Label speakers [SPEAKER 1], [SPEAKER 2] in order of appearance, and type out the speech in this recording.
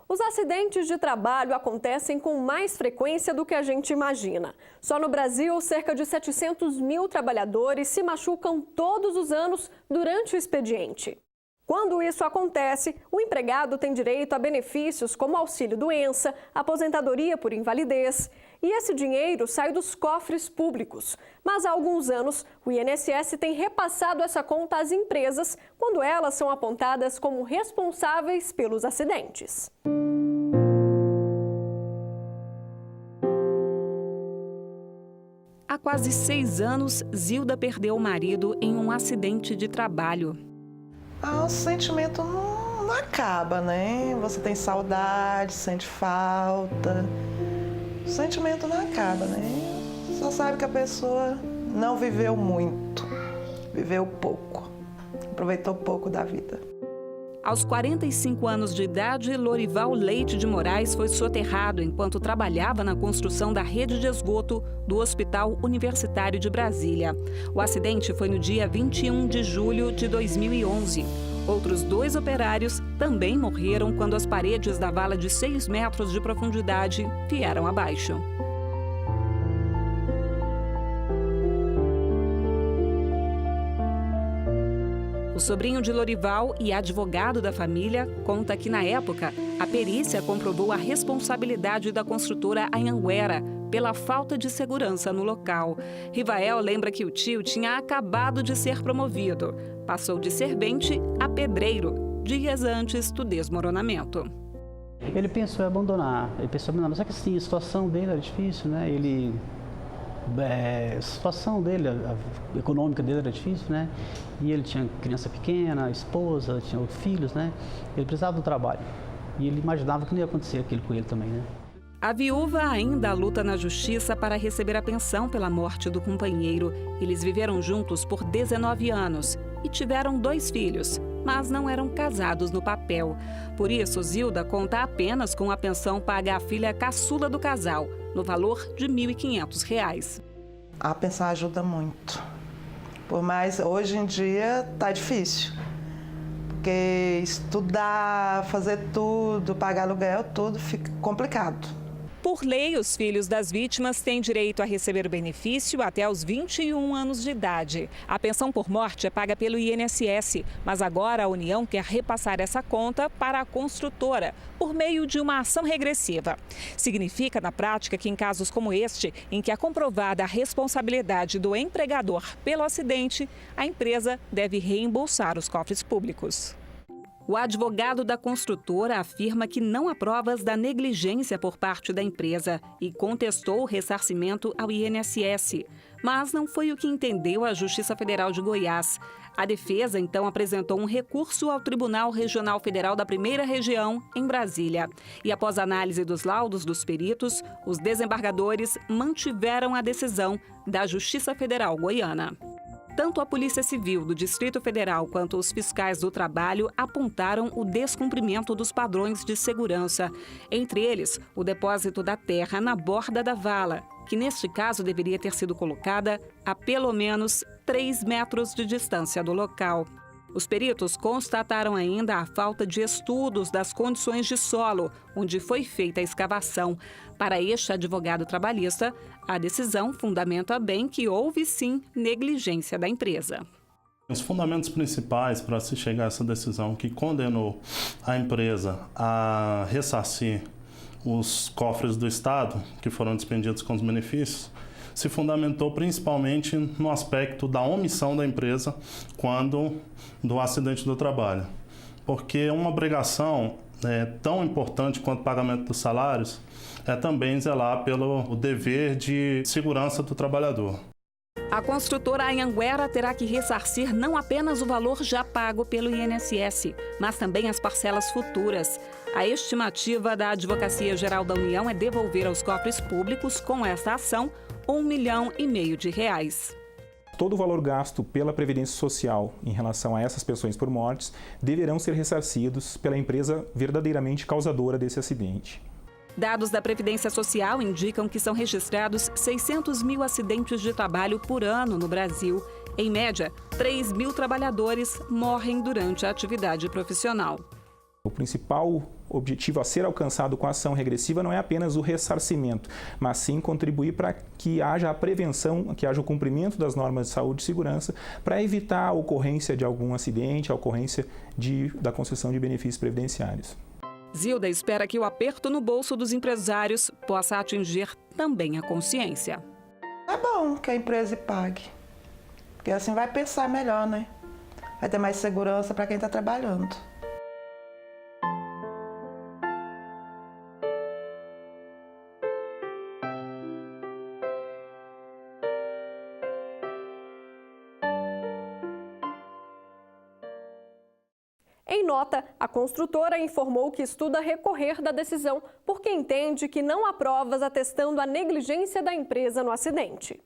[SPEAKER 1] Os acidentes de trabalho acontecem com mais frequência do que a gente imagina. Só no Brasil, cerca de 700 mil trabalhadores se machucam todos os anos durante o expediente. Quando isso acontece, o empregado tem direito a benefícios como auxílio-doença, aposentadoria por invalidez. E esse dinheiro sai dos cofres públicos. Mas há alguns anos, o INSS tem repassado essa conta às empresas quando elas são apontadas como responsáveis pelos acidentes.
[SPEAKER 2] Há quase 6 anos, Zilda perdeu o marido em um acidente de trabalho.
[SPEAKER 3] O sentimento não acaba, né? Você tem saudade, sente falta. O sentimento não acaba, né? Só sabe que a pessoa não viveu muito, viveu pouco, aproveitou pouco da vida.
[SPEAKER 2] Aos 45 anos de idade, Lorival Leite de Moraes foi soterrado enquanto trabalhava na construção da rede de esgoto do Hospital Universitário de Brasília. O acidente foi no dia 21 de julho de 2011. Outros 2 operários também morreram quando as paredes da vala de 6 metros de profundidade vieram abaixo. O sobrinho de Lorival e advogado da família conta que, na época, a perícia comprovou a responsabilidade da construtora Anhanguera pela falta de segurança no local. Rivael lembra que o tio tinha acabado de ser promovido. Passou de servente a pedreiro, dias antes do desmoronamento.
[SPEAKER 4] Ele pensou em abandonar, mas só que assim, a situação dele era difícil, né? A situação dele, a econômica dele era difícil, né? E ele tinha criança pequena, esposa, tinha filhos, né? Ele precisava do trabalho. E ele imaginava que não ia acontecer aquilo com ele também, né?
[SPEAKER 2] A viúva ainda luta na justiça para receber a pensão pela morte do companheiro. Eles viveram juntos por 19 anos e tiveram 2 filhos, mas não eram casados no papel. Por isso, Zilda conta apenas com a pensão paga à filha caçula do casal, no valor de R$ 1.500.
[SPEAKER 3] A pensão ajuda muito. Por mais, hoje em dia tá difícil. Porque estudar, fazer tudo, pagar aluguel, tudo fica complicado.
[SPEAKER 2] Por lei, os filhos das vítimas têm direito a receber benefício até os 21 anos de idade. A pensão por morte é paga pelo INSS, mas agora a União quer repassar essa conta para a construtora, por meio de uma ação regressiva. Significa, na prática, que em casos como este, em que é comprovada a responsabilidade do empregador pelo acidente, a empresa deve reembolsar os cofres públicos. O advogado da construtora afirma que não há provas da negligência por parte da empresa e contestou o ressarcimento ao INSS. Mas não foi o que entendeu a Justiça Federal de Goiás. A defesa, então, apresentou um recurso ao Tribunal Regional Federal da Primeira Região, em Brasília. E após análise dos laudos dos peritos, os desembargadores mantiveram a decisão da Justiça Federal Goiana. Tanto a Polícia Civil do Distrito Federal quanto os fiscais do trabalho apontaram o descumprimento dos padrões de segurança. Entre eles, o depósito da terra na borda da vala, que neste caso deveria ter sido colocada a pelo menos 3 metros de distância do local. Os peritos constataram ainda a falta de estudos das condições de solo, onde foi feita a escavação. Para este advogado trabalhista, a decisão fundamenta bem que houve sim negligência da empresa.
[SPEAKER 5] Os fundamentos principais para se chegar a essa decisão que condenou a empresa a ressarcir os cofres do Estado, que foram despendidos com os benefícios, se fundamentou principalmente no aspecto da omissão da empresa quando do acidente do trabalho. Porque uma obrigação tão importante quanto o pagamento dos salários é também zelar pelo dever de segurança do trabalhador.
[SPEAKER 2] A construtora Anhanguera terá que ressarcir não apenas o valor já pago pelo INSS, mas também as parcelas futuras. A estimativa da Advocacia Geral da União é devolver aos cofres públicos, com esta ação, R$ 1,5 milhão.
[SPEAKER 6] Todo o valor gasto pela Previdência Social em relação a essas pensões por mortes deverão ser ressarcidos pela empresa verdadeiramente causadora desse acidente.
[SPEAKER 2] Dados da Previdência Social indicam que são registrados 600 mil acidentes de trabalho por ano no Brasil. Em média, 3.000 trabalhadores morrem durante a atividade profissional.
[SPEAKER 6] O principal O objetivo a ser alcançado com a ação regressiva não é apenas o ressarcimento, mas sim contribuir para que haja a prevenção, que haja o cumprimento das normas de saúde e segurança, para evitar a ocorrência de algum acidente, a ocorrência da concessão de benefícios previdenciários.
[SPEAKER 2] Zilda espera que o aperto no bolso dos empresários possa atingir também a consciência.
[SPEAKER 3] É bom que a empresa pague, porque assim vai pensar melhor, né? Vai ter mais segurança para quem está trabalhando.
[SPEAKER 1] Em nota, a construtora informou que estuda recorrer da decisão, porque entende que não há provas atestando a negligência da empresa no acidente.